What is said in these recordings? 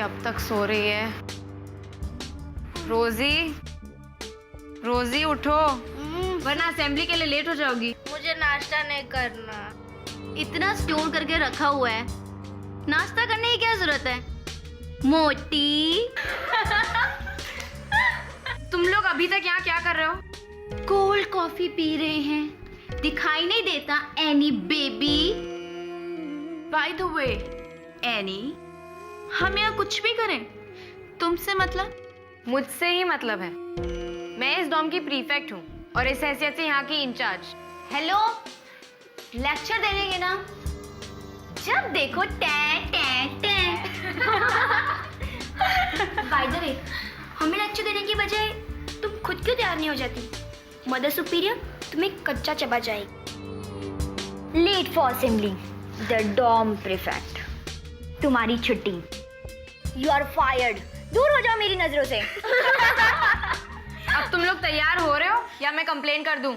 अब तक सो रही है। रोजी, रोजी उठो, वरना असेंबली के लिए लेट हो जाओगी। मुझे नाश्ता नहीं करना। इतना स्टोर करके रखा हुआ है, नाश्ता करने की क्या जरूरत है मोटी। तुम लोग अभी तक यहाँ क्या कर रहे हो? कोल्ड कॉफी पी रहे हैं, दिखाई नहीं देता any baby. By the way any, हम यहाँ कुछ भी करें तुमसे मतलब? मुझसे ही मतलब है। मैं इस डॉम की प्रीफेक्ट हूँ और इस हैसियत से यहाँ की इंचार्ज। हेलो, लेक्चर दे रही है ना? जब देखो time time time. By the way, हमें लेक्चर देने की बजाय तुम खुद क्यों तैयार नहीं हो जाती? मदर सुपीरियर तुम्हें कच्चा चबा जाएगी। Late for assembly, the dorm prefect. तुम्हारी छुट्टी। You are fired. दूर हो जाओ मेरी नजरों से। अब तुम लोग तैयार हो रहे हो या मैं कंप्लेन कर दूं?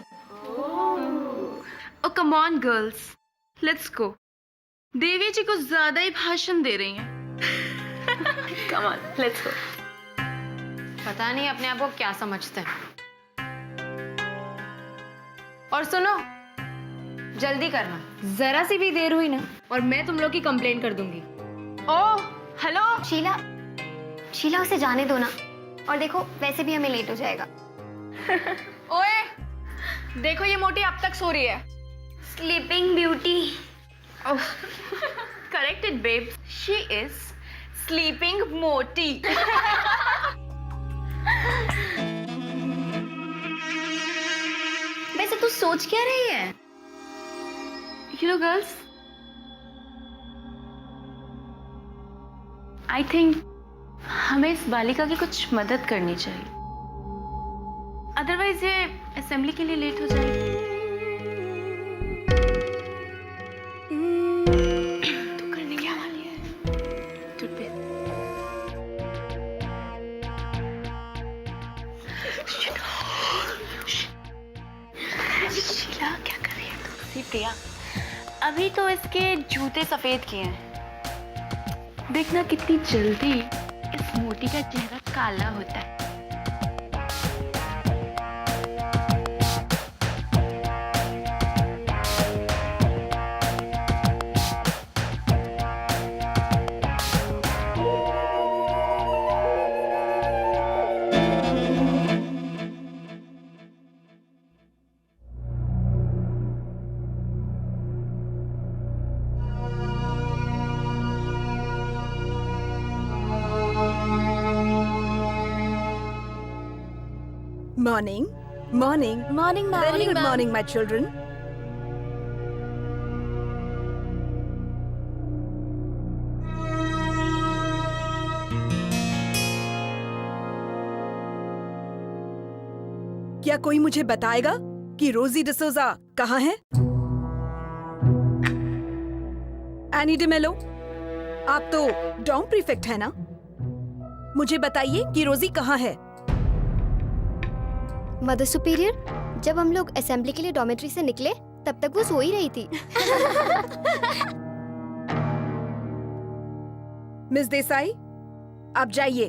Oh come on girls, let's go. Devi ji कुछ ज्यादा ही भाषण दे रही हैं। Come on, let's go. पता नहीं अपने आप को क्या समझते हैं। और सुनो, जल्दी करना, जरा सी भी देर हुई ना और मैं तुम लोग की कंप्लेन कर दूंगी। ओह हेलो शीला, शीला उसे जाने दो ना। और देखो वैसे भी हमें लेट हो जाएगा। ओए, देखो ये मोटी अब तक सो रही है। Sleeping beauty. Corrected babe, she is sleeping मोटी। वैसे तू सोच क्या रही है? You know girls, I think हमें इस बालिका की कुछ मदद करनी चाहिए, अदरवाइज ये असेंबली के लिए लेट हो जाएगी। तू करने क्या वाली है? चुप be. शीला क्या कर रही है तू? सी प्रिया, अभी तो इसके जूते सफेद किए हैं, देखना कितनी जल्दी इस मोटी का चेहरा काला होता है। Morning, morning, Morning, ma'am. very good morning, my children. क्या कोई मुझे बताएगा कि रोजी डिसोजा कहाँ है? एनी डिमेलो, आप तो डॉम प्रीफेक्ट है ना? मुझे बताइए कि रोजी कहाँ है? मदर सुपीरियर, जब हम लोग असेंबली के लिए डॉर्मेट्री से निकले तब तक वो सो ही रही थी। मिस देसाई, आप जाइए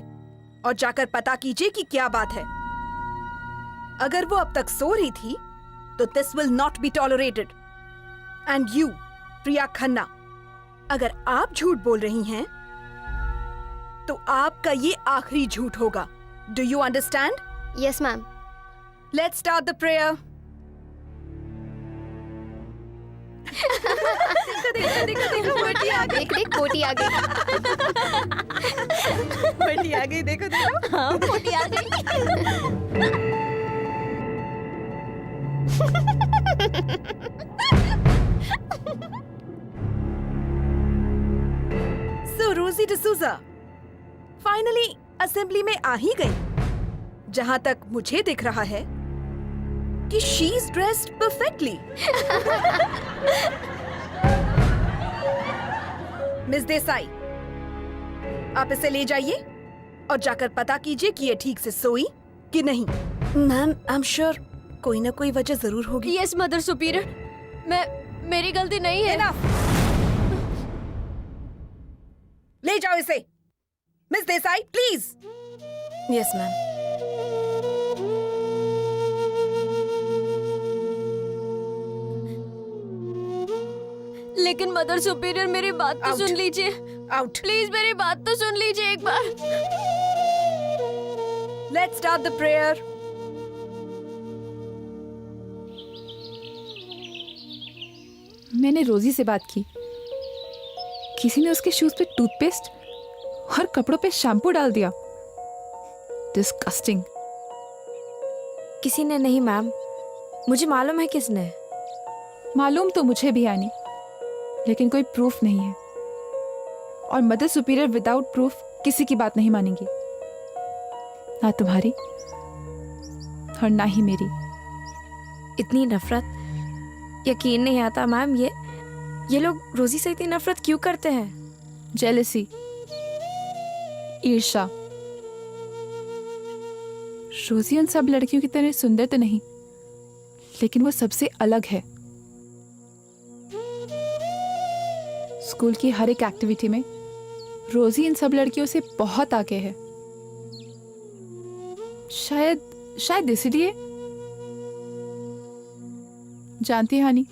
और जाकर पता कीजिए कि क्या बात है। अगर वो अब तक सो रही थी तो this will not be tolerated. And you Priya Khanna, अगर आप झूठ बोल रही हैं तो आपका ये आखिरी झूठ होगा। Do you understand? Yes ma'am. Let's start the prayer. देखो बेटी आ गई। देख देख पोटी आ गई। बेटी आ गई, देखो देखो। हाँ पोटी आ गई। So रोजी डिसूजा फाइनली असेंबली में आ ही गई। जहां तक मुझे दिख रहा है कि she is dressed perfectly. Miss Desai, आप इसे ले जाइए और जाकर पता कीजिए कि ये ठीक से सोई कि नहीं। मैम, आई एम श्योर कोई ना कोई वजह जरूर होगी। यस मदर सुपीरियर, मेरी गलती नहीं है। Enough! ले जाओ इसे। Miss Desai please. Yes ma'am. लेकिन मदर सुपीरियर मेरी बात तो Out. सुन लीजिए, आउट। प्लीज मेरी बात तो सुन लीजिए एक बार। Let's start the prayer. मैंने रोजी से बात की। किसी ने उसके शूज पे टूथपेस्ट और कपड़ों पे शैम्पू डाल दिया। डिस्गस्टिंग। किसी ने नहीं मैम, मुझे मालूम है किसने। मालूम तो मुझे भी आनी, लेकिन कोई प्रूफ नहीं है। और मदर सुपीरियर विदाउट प्रूफ किसी की बात नहीं मानेंगी, ना तुम्हारी और ना ही मेरी। इतनी नफरत, यकीन नहीं आता मैम। ये लोग रोजी से इतनी नफरत क्यों करते हैं? जेलसी, ईर्ष्या। रोजी उन सब लड़कियों की तरह सुंदर तो नहीं, लेकिन वो सबसे अलग है। स्कूल की हर एक एक्टिविटी में रोजी इन सब लड़कियों से बहुत आगे है। शायद इसलिए। जानती है हानी,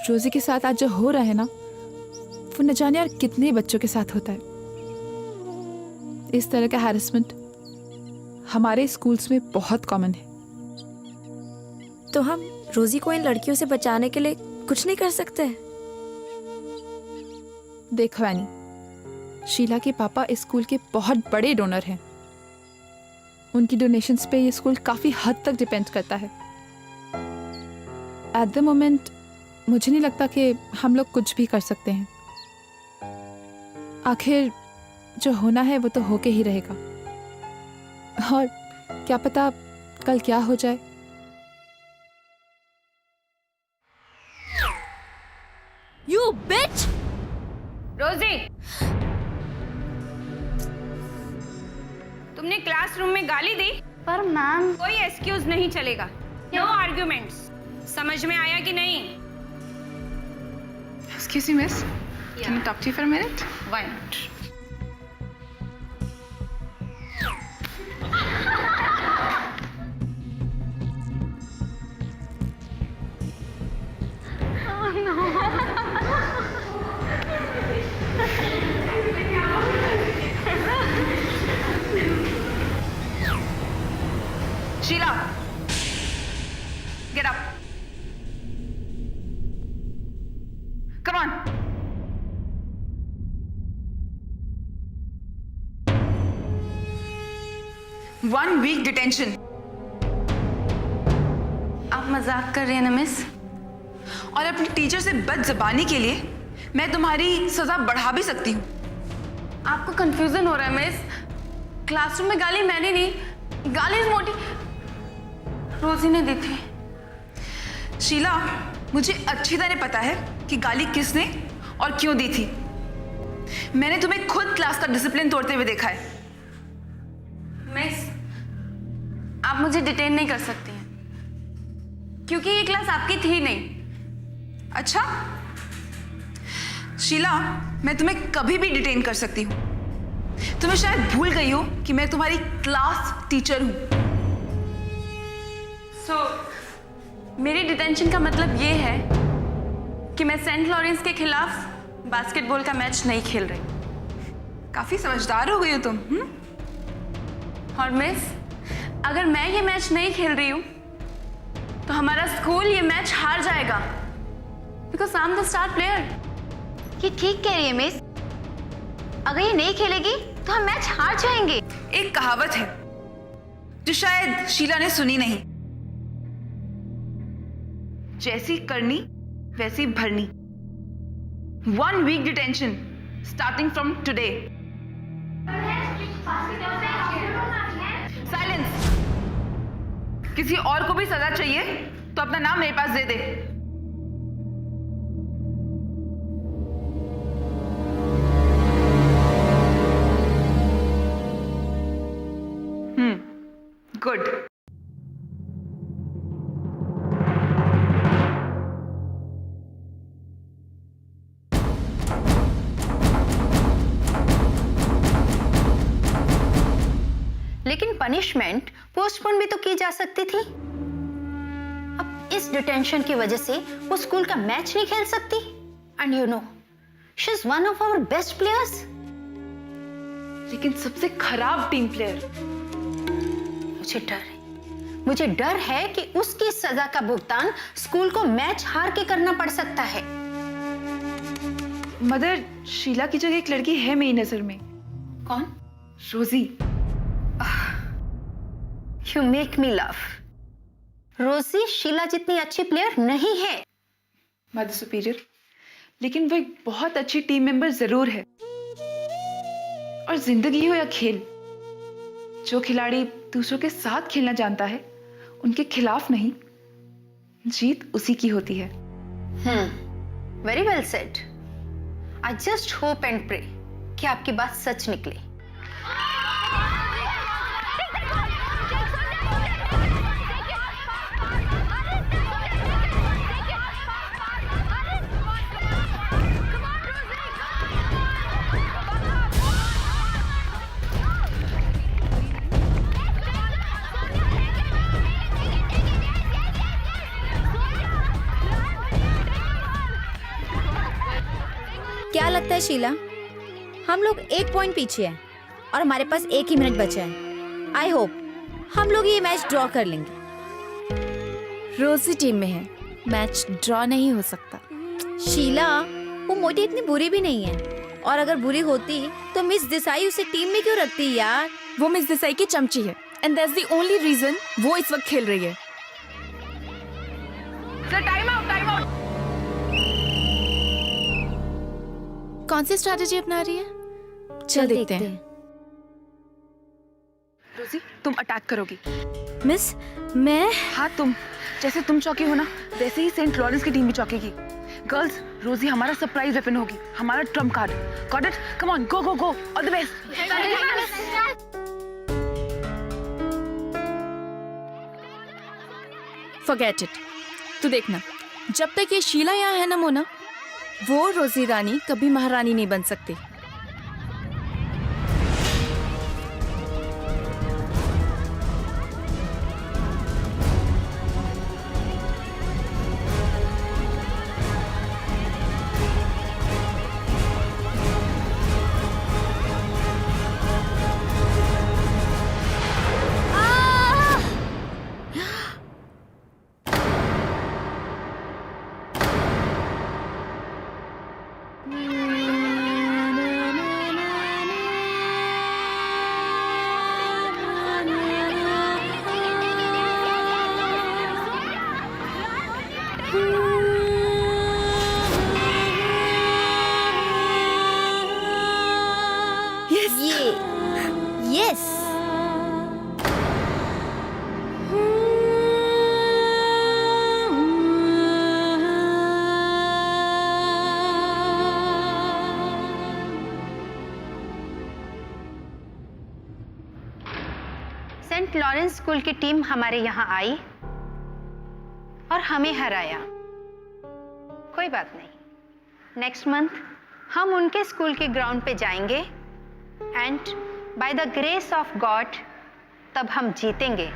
रोजी के साथ आज जो हो रहा है ना, वो न जाने यार कितने बच्चों के साथ होता है। इस तरह का हैरेसमेंट हमारे स्कूल्स में बहुत कॉमन है। तो हम रोजी को इन लड़कियों से बचाने के लिए कुछ नहीं कर सकते? देखो एनी, शीला के पापा इस स्कूल के बहुत बड़े डोनर हैं। उनकी डोनेशंस पे ये स्कूल काफी हद तक डिपेंड करता है। एट द मोमेंट मुझे नहीं लगता कि हम लोग कुछ भी कर सकते हैं। आखिर जो होना है वो तो होके ही रहेगा, और क्या पता कल क्या हो जाए। You bitch! रोजी, तुमने क्लासरूम में गाली दी? पर मैम, कोई एक्सक्यूज नहीं चलेगा। No arguments. समझ में आया कि नहीं? Excuse me, miss. Can I talk to you for a minute? Why not? Sheila, get up. Come on. One week detention. आप मजाक कर रहे हैं ना मिस? और अपनी टीचर से बदज़बानी के लिए मैं तुम्हारी सजा बढ़ा भी सकती हूँ। आपको कंफ्यूजन हो रहा है मिस। क्लासरूम में गाली मैंने नहीं, गाली इस मोटी रोजी ने दी थी। शीला, मुझे अच्छी तरह पता है कि गाली किसने और क्यों दी थी। मैंने तुम्हें खुद क्लास का डिसिप्लिन तोड़ते हुए देखा है। मिस, आप मुझे डिटेन नहीं कर सकती हैं, क्योंकि ये क्लास आपकी थी नहीं। अच्छा शीला, मैं तुम्हें कभी भी डिटेन कर सकती हूँ। तुम्हें शायद भूल गई हो कि मैं तुम्हारी क्लास टीचर हूँ। मेरी डिटेंशन का मतलब ये है कि मैं सेंट लॉरेंस के खिलाफ बास्केटबॉल का मैच नहीं खेल रही। काफी समझदार हो गई हो तुम। और मिस, अगर मैं ये मैच नहीं खेल रही हूं तो हमारा स्कूल ये मैच हार जाएगा, because I am the star player. ये ठीक कह रही है मिस। अगर ये नहीं खेलेगी तो हम मैच हार जाएंगे। एक कहावत है जो शायद शीला ने सुनी नहीं, जैसी करनी वैसी भरनी। 1 week detention starting from today. Silence. किसी और को भी सजा चाहिए तो अपना नाम मेरे पास दे दे। गुड। लेकिन पनिशमेंट पोस्टपोन भी तो की जा सकती थी। अब इस डिटेंशन की वजह से वो स्कूल का मैच नहीं खेल सकती। And you know, she is one of our best players. लेकिन सबसे खराब टीम प्लेयर। मुझे डर है कि उसकी सजा का भुगतान स्कूल को मैच हार के करना पड़ सकता है। मदर, शीला की जगह एक लड़की है मेरी नजर में। कौन? रोजी। You make me laugh. रोजी शीला जितनी अच्छी प्लेयर नहीं है। मदर सुपीरियर, लेकिन वो एक बहुत अच्छी टीम मेंबर जरूर है। और जिंदगी हो या खेल, जो खिलाड़ी दूसरों के साथ खेलना जानता है, उनके खिलाफ नहीं, जीत उसी की होती है। Very well said. I just hope and pray कि आपकी बात सच निकले। क्या लगता है शीला, हम लोग 1 पॉइंट पीछे हैं और हमारे पास 1 ही मिनट बचा है। आई होप हम लोग ये मैच ड्रॉ कर लेंगे। रोजी टीम में है, मैच ड्रॉ नहीं हो सकता। शीला, वो मोटी इतनी बुरी भी नहीं है, और अगर बुरी होती तो मिस देसाई उसे टीम में क्यों रखती यार? वो मिस देसाई की चमची है, and that's the only reason वो इस वक्त खेल रही है। Time out, time out. कौन सी स्ट्रैटेजी अपना रही है? चल देखते हैं। रोजी, तुम अटैक करोगी। मिस, मैं? हाँ तुम, जैसे तुम चौकी हो ना, वैसे ही सेंट लॉरेंस की टीम भी चौकेगी। गर्ल्स, रोजी हमारा सरप्राइज वेपन होगी, हमारा Trump card. Got it? Come on, go go go, all the best. Forget it. तू देखना, जब तक ये शीला यहाँ है ना मोना, वो रोजी रानी कभी महारानी नहीं बन सकती। यस। सेंट लॉरेंस स्कूल की टीम हमारे यहाँ आई और हमें हराया। कोई बात नहीं, नेक्स्ट मंथ हम उनके स्कूल के ग्राउंड पे जाएंगे and by the grace of God तब हम जीतेंगे।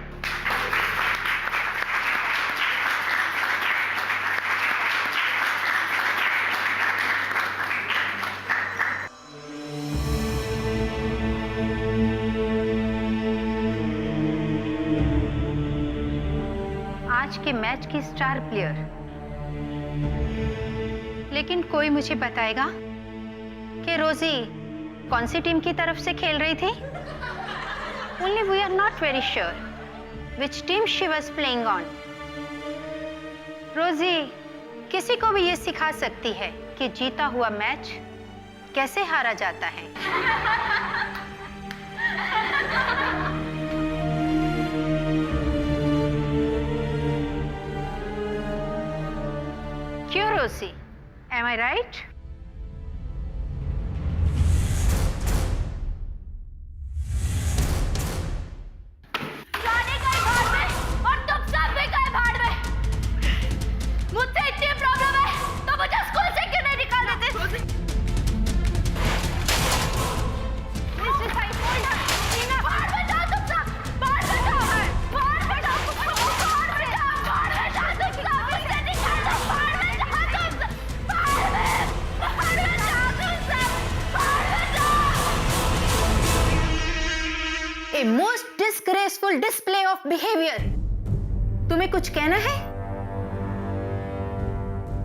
आज के मैच की स्टार प्लेयर, लेकिन कोई मुझे बताएगा कि रोजी कौन सी टीम की तरफ से खेल रही थी? Only we are not very sure which team she was playing on. रोजी किसी को भी ये सिखा सकती है कि जीता हुआ मैच कैसे हारा जाता है। क्यों रोजी? Am I right? मुझसे इतनी प्रॉब्लम है तो मुझे स्कूल से क्यों नहीं निकाल देते? Mister Sai, hold on. टीना, बाहर में जाओ तुम सब। A most disgraceful display of behaviour. तुम्हें कुछ कहना है?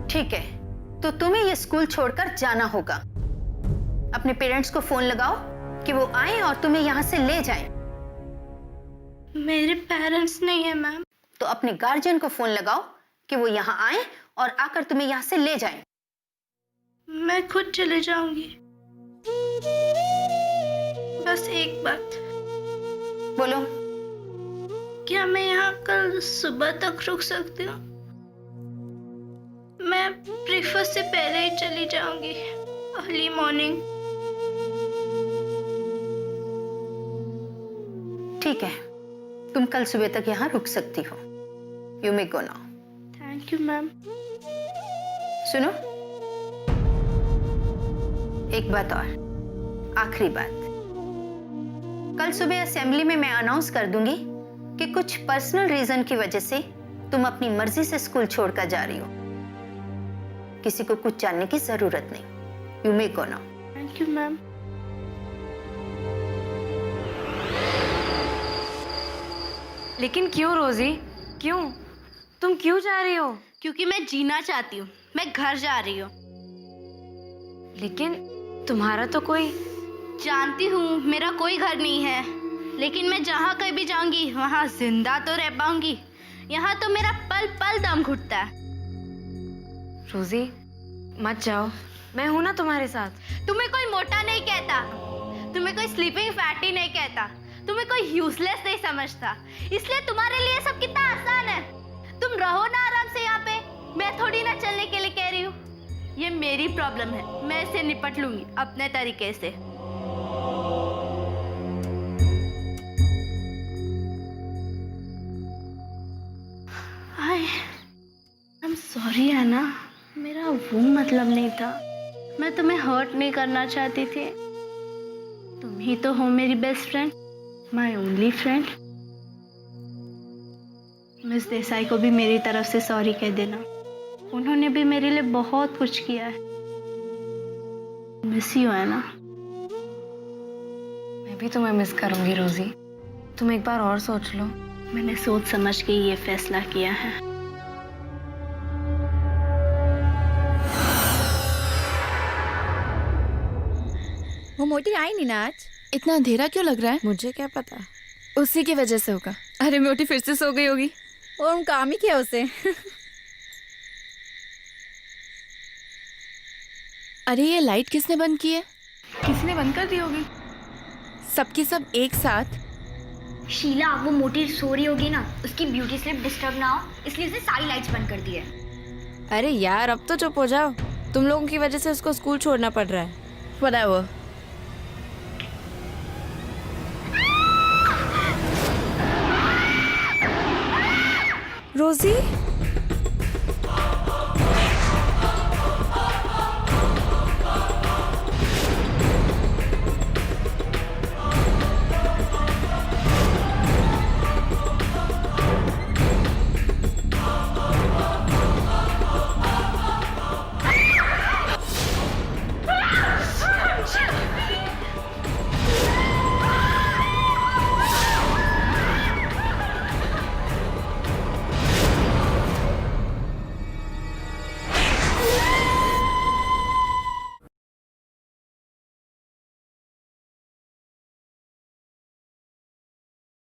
ठीक है, तो तुम्हें ये स्कूल छोड़कर जाना होगा। अपने पेरेंट्स को फोन लगाओ कि वो आए और तुम्हें यहां से ले जाएं। मेरे पेरेंट्स नहीं है मैम। तो अपने गार्जियन को फोन लगाओ कि वो यहां आए और आकर तुम्हें यहां से ले जाएं। मैं खुद चले जाऊंगी। बस एक बात, बोलो। क्या मैं यहाँ कल सुबह तक रुक सकती हूँ? मैं ब्रेकफास्ट से पहले ही चली जाऊंगी, अर्ली मॉर्निंग। ठीक है, तुम कल सुबह तक यहाँ रुक सकती हो। You may go now. Thank you ma'am. सुनो, एक बात और, आखिरी बात। कल सुबह असेंबली में मैं अनाउंस कर दूंगी कि कुछ पर्सनल रीजन की वजह से तुम अपनी मर्जी से स्कूल छोड़कर जा रही हो। किसी को कुछ जानने की जरूरत नहीं। You may go now. Thank you ma'am. लेकिन क्यों रोजी, क्यों? तुम क्यों जा रही हो? क्योंकि मैं जीना चाहती हूँ। मैं घर जा रही हूँ। लेकिन तुम्हारा तो कोई... जानती हूँ मेरा कोई घर नहीं है, लेकिन मैं जहाँ कहीं भी जाऊंगी वहाँ जिंदा तो रह पाऊंगी। यहाँ तो मेरा पल पल दम घुटता है। रोजी मत जाओ, मैं हूं ना तुम्हारे साथ। तुम्हें कोई मोटा नहीं कहता, तुम्हें कोई स्लीपिंग फैटी नहीं कहता, तुम्हें कोई यूजलेस नहीं समझता। इसलिए तुम्हारे लिए सब कितना आसान है। तुम रहो ना आराम से यहाँ पे। मैं थोड़ी ना चलने के लिए कह रही हूँ। ये मेरी प्रॉब्लम है, मैं इसे निपट लूंगी अपने तरीके से। I'm sorry है ना, मेरा वो मतलब नहीं था। मैं तुम्हें हर्ट नहीं करना चाहती थी। तुम ही तो हो मेरी best friend, my only friend. Miss Desai को भी मेरी तरफ से सॉरी कह देना। उन्होंने भी मेरे लिए बहुत कुछ किया है। मिस यू है ना। मैं भी तुम्हें मिस करूंगी रोजी। तुम एक बार और सोच लो। मैंने सोच समझ के ये फैसला किया है। वो मोटी आई नहीं ना आज। इतना अंधेरा क्यों लग रहा है? मुझे क्या पता, उसी की वजह से होगा। अरे मोटी फिर से सो गई होगी। और उन काम ही किया उसे। अरे ये लाइट किसने बंद की है? किसी ने बंद कर दी होगी। सबकी सब एक साथ। शीला, वो मोटी सो रही होगी ना, उसकी ब्यूटी स्लीप डिस्टर्ब ना हो इसलिए उसने सारी लाइट्स बंद कर दी है। अरे यार अब तो चुप हो जाओ। तुम लोगों की वजह से उसको स्कूल छोड़ना पड़ रहा है। Whatever. रोजी